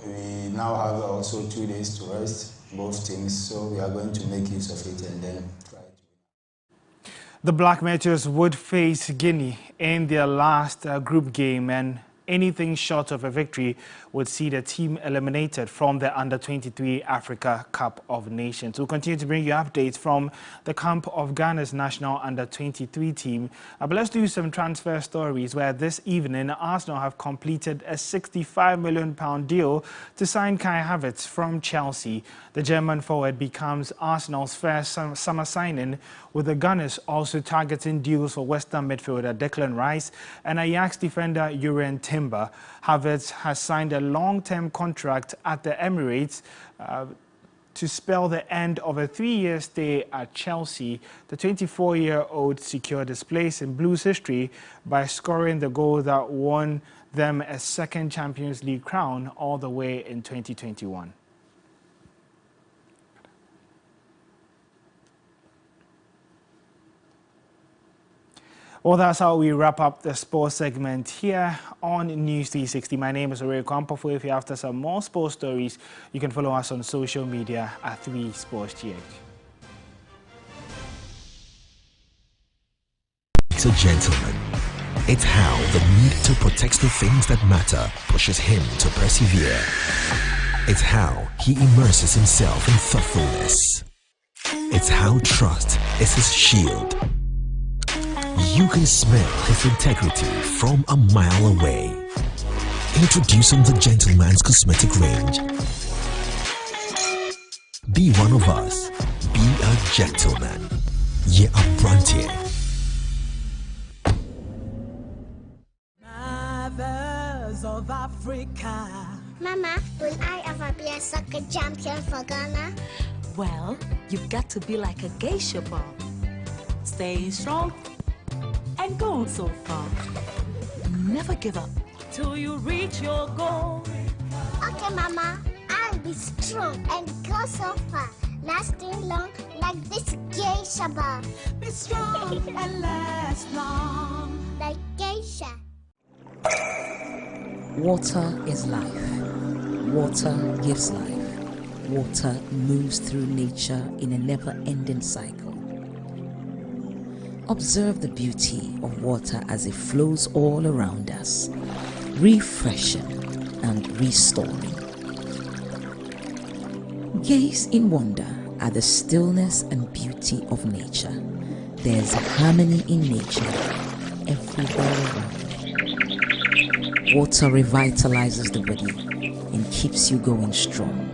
We now have also 2 days to rest, both teams, so we are going to make use of it and then try to. The Black Meteors would face Guinea in their last group game, and anything short of a victory would see the team eliminated from the Under-23 Africa Cup of Nations. We'll continue to bring you updates from the camp of Ghana's national Under-23 team. But let's do some transfer stories, where this evening Arsenal have completed a £65 million deal to sign Kai Havertz from Chelsea. The German forward becomes Arsenal's first summer signing, with the Gunners also targeting deals for West Ham midfielder Declan Rice and Ajax defender Jurrien Timber. Havertz has signed a long-term contract at the Emirates to spell the end of a 3-year stay at Chelsea. The 24-year-old secured his place in Blues history by scoring the goal that won them a second Champions League crown all the way in 2021. Well, that's how we wrap up the sports segment here on News 360. My name is Ore Kwampofo. If you're after some more sports stories, you can follow us on social media at 3SportsGH. It's a gentleman. It's how the need to protect the things that matter pushes him to persevere. It's how he immerses himself in thoughtfulness. It's how trust is his shield. You can smell his integrity from a mile away. Introducing the Gentleman's Cosmetic Range. Be one of us. Be a gentleman. Ye a Brantier. Mothers of Africa. Mama, will I ever be a soccer champion for Ghana? Well, you've got to be like a geisha ball. Stay strong and go so far. Never give up till you reach your goal. Okay, Mama, I'll be strong and go so far, lasting long like this geisha bar. Be strong and last long like geisha. Water is life. Water gives life. Water moves through nature in a never-ending cycle. Observe the beauty of water as it flows all around us, refreshing and restoring. Gaze in wonder at the stillness and beauty of nature. There's harmony in nature everywhere around. Water revitalizes the body and keeps you going strong.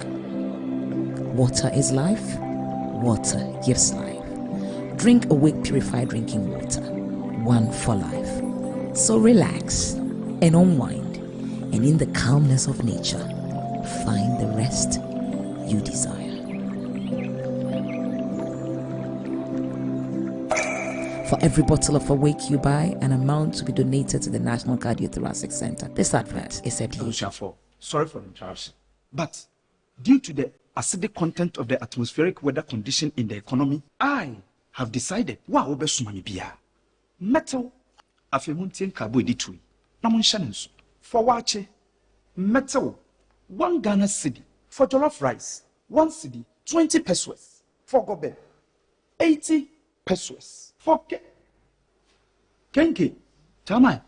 Water is life. Water gives life. Drink Awake Purified Drinking Water, one for life. So relax and unwind, and in the calmness of nature, find the rest you desire. For every bottle of Awake you buy, an amount to be donated to the National Cardiothoracic Center. This advert is said here. Sorry for the interruption, but due to the acidic content of the atmospheric weather condition in the economy, I have decided metal afemuntin carbohydrate namunshanenso for wache metal 1 Ghana cedi for jollof rice 1 cedi 20 pesos for gobe 80 pesos for kenke tamai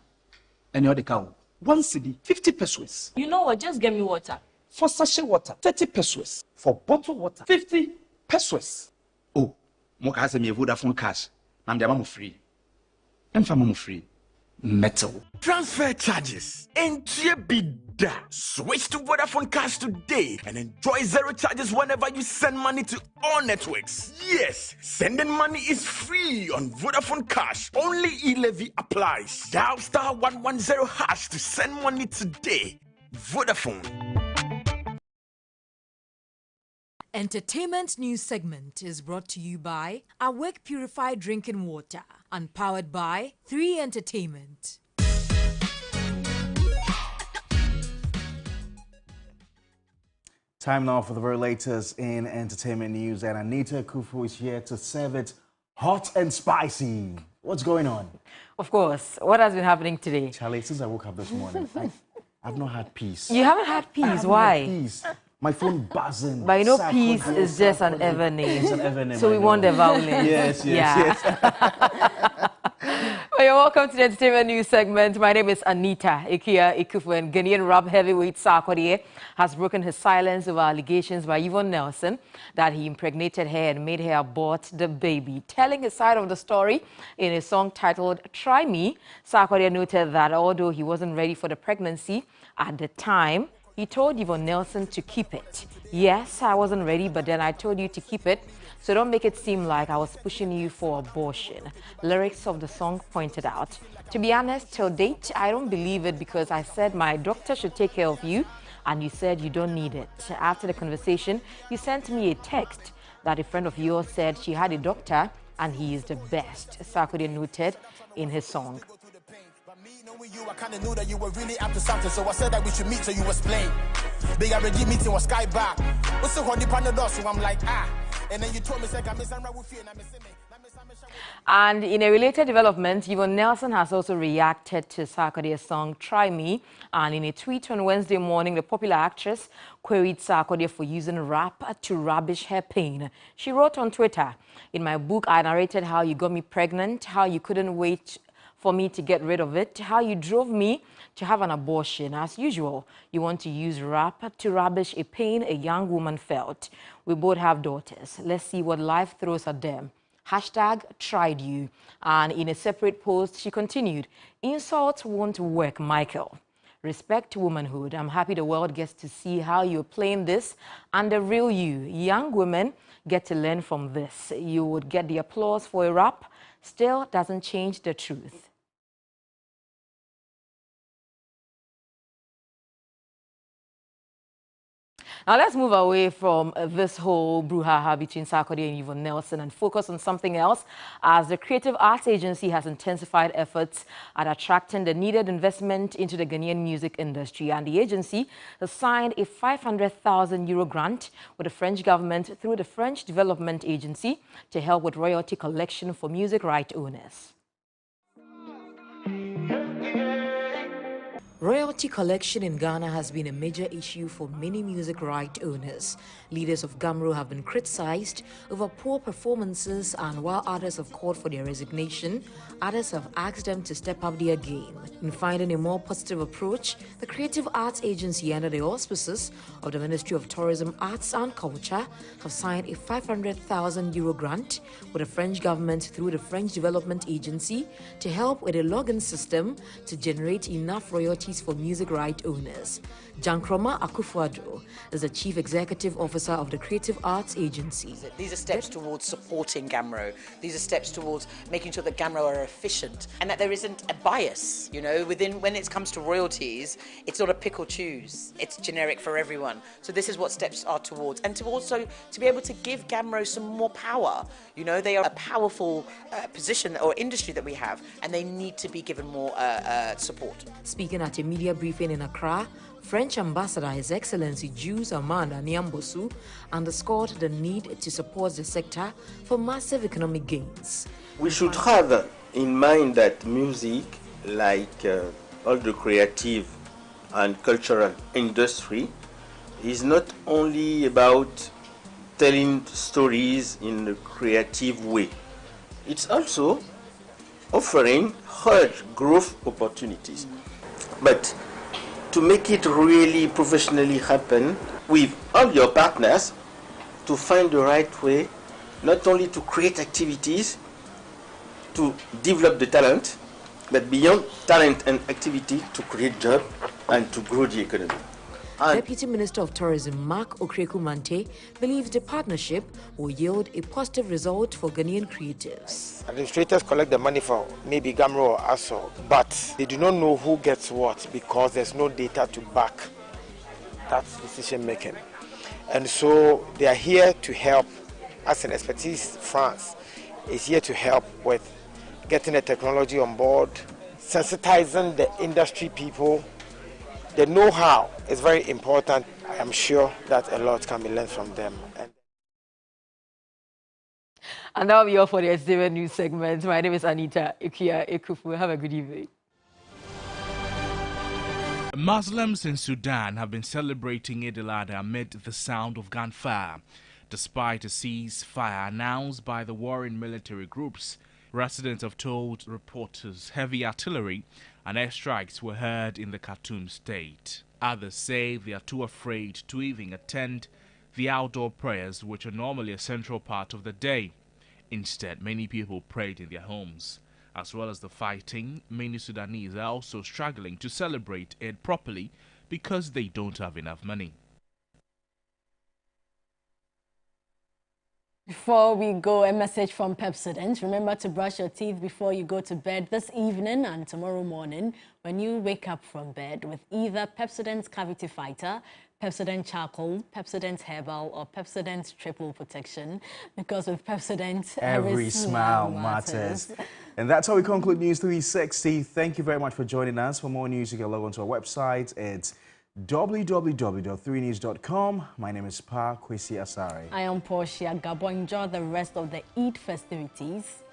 and the cow 1 cedi 50 pesos. You know what? Just get me water. For sachet water 30 pesos. For bottled water 50 pesos. Oh, Moka has a Vodafone cash. I'm the mama free. And for mama free. Metal. Transfer charges. Bida. Switch to Vodafone Cash today and enjoy 0 charges whenever you send money to all networks. Yes, sending money is free on Vodafone Cash. Only e-levy applies. Dial *110# to send money today. Vodafone. Entertainment news segment is brought to you by Awake Purified Drinking Water and powered by 3 Entertainment. Time now for the very latest in entertainment news, and Anita Kufu is here to serve it hot and spicy. What's going on? Of course. What has been happening today? Charlie, since I woke up this morning, I've not had peace. You haven't had peace? Why? Had peace. My phone buzzing. But you know, peace is just an ever name. It's an ever name. So we want the violence. Yes. Well, you're welcome to the entertainment news segment. My name is Anita Ikia Ikufu, and Ghanaian rap heavyweight Sarkodie has broken his silence over allegations by Yvonne Nelson that he impregnated her and made her abort the baby. Telling his side of the story in a song titled Try Me, Sarkodie noted that although he wasn't ready for the pregnancy at the time, he told Yvonne Nelson to keep it. Yes, I wasn't ready, but then I told you to keep it. So don't make it seem like I was pushing you for abortion. Lyrics of the song pointed out. To be honest, till date, I don't believe it because I said my doctor should take care of you and you said you don't need it. After the conversation, you sent me a text that a friend of yours said she had a doctor and he is the best, Sarkodie noted in his song. I kind of knew that you were really up to something, so I said that we should meet so you explain. Big RG meeting was sky back. What's the honey panadol? So I'm like, and then you told me, I'm missing with you, and I'm missing. And in a related development, Yvonne Nelson has also reacted to Sarkodie's song Try Me. And in a tweet on Wednesday morning, the popular actress queried Sarkodie for using rap to rubbish her pain. She wrote on Twitter, "In my book, I narrated how you got me pregnant, how you couldn't wait for me to get rid of it, how you drove me to have an abortion. As usual, you want to use rap to rubbish a pain a young woman felt. We both have daughters. Let's see what life throws at them. Hashtag tried you." And in a separate post, she continued, "Insults won't work, Michael. Respect to womanhood. I'm happy the world gets to see how you're playing this and the real you. Young women get to learn from this. You would get the applause for a rap. Still doesn't change the truth." Now let's move away from this whole brouhaha between Sarkodie and Yvonne Nelson and focus on something else, as the Creative Arts Agency has intensified efforts at attracting the needed investment into the Ghanaian music industry, and the agency has signed a €500,000 grant with the French government through the French Development Agency to help with royalty collection for music right owners. Royalty collection in Ghana has been a major issue for many music right owners. Leaders of GAMRO have been criticized over poor performances, and while others have called for their resignation, others have asked them to step up their game. In finding a more positive approach, the Creative Arts Agency, under the auspices of the Ministry of Tourism, Arts and Culture, have signed a €500,000 grant with the French government through the French Development Agency to help with a login system to generate enough royalties for music right owners. Jankroma Akufo-Addo is the Chief Executive Officer of the Creative Arts Agency. These are steps towards supporting GAMRO. These are steps towards making sure that GAMRO are efficient and that there isn't a bias, when it comes to royalties. It's not a pick or choose. It's generic for everyone. So this is what steps are towards. And to be able to give GAMRO some more power. They are a powerful position or industry that we have, and they need to be given more support. Speaking at a media briefing in Accra, French Ambassador His Excellency Jules Amanda Niambosu underscored the need to support the sector for massive economic gains. We should have in mind that music, like all the creative and cultural industry, is not only about telling stories in a creative way. It's also offering huge growth opportunities. But to make it really professionally happen with all your partners, to find the right way, not only to create activities, to develop the talent, but beyond talent and activity, to create jobs and to grow the economy. Deputy Minister of Tourism Mark Okreku-Mante believes the partnership will yield a positive result for Ghanaian creatives. Administrators collect the money for maybe GAMRO or ASO, but they do not know who gets what because there's no data to back that decision making. And so they are here to help. As an expertise, France is here to help with getting the technology on board, sensitizing the industry people. The know-how is very important. I am sure that a lot can be learned from them. And that will be all for the SDV News segment. My name is Anita Ikia Ekufu. Have a good evening. Muslims in Sudan have been celebrating Eid al-Adha amid the sound of gunfire. Despite a ceasefire announced by the warring military groups, residents have told reporters heavy artillery and airstrikes were heard in the Khartoum state. Others say they are too afraid to even attend the outdoor prayers, which are normally a central part of the day. Instead, many people prayed in their homes. As well as the fighting, many Sudanese are also struggling to celebrate Eid properly because they don't have enough money. Before we go, a message from Pepsodent. Remember to brush your teeth before you go to bed this evening and tomorrow morning when you wake up from bed with either Pepsodent Cavity Fighter, Pepsodent Charcoal, Pepsodent Herbal, or Pepsodent Triple Protection, because with Pepsodent, every smile matters. And that's how we conclude News 360. Thank you very much for joining us. For more news, you can log on to our website. It's www.3news.com. My name is Pa Kwesi Asare. I am Portia Gabo. Enjoy the rest of the Eid festivities.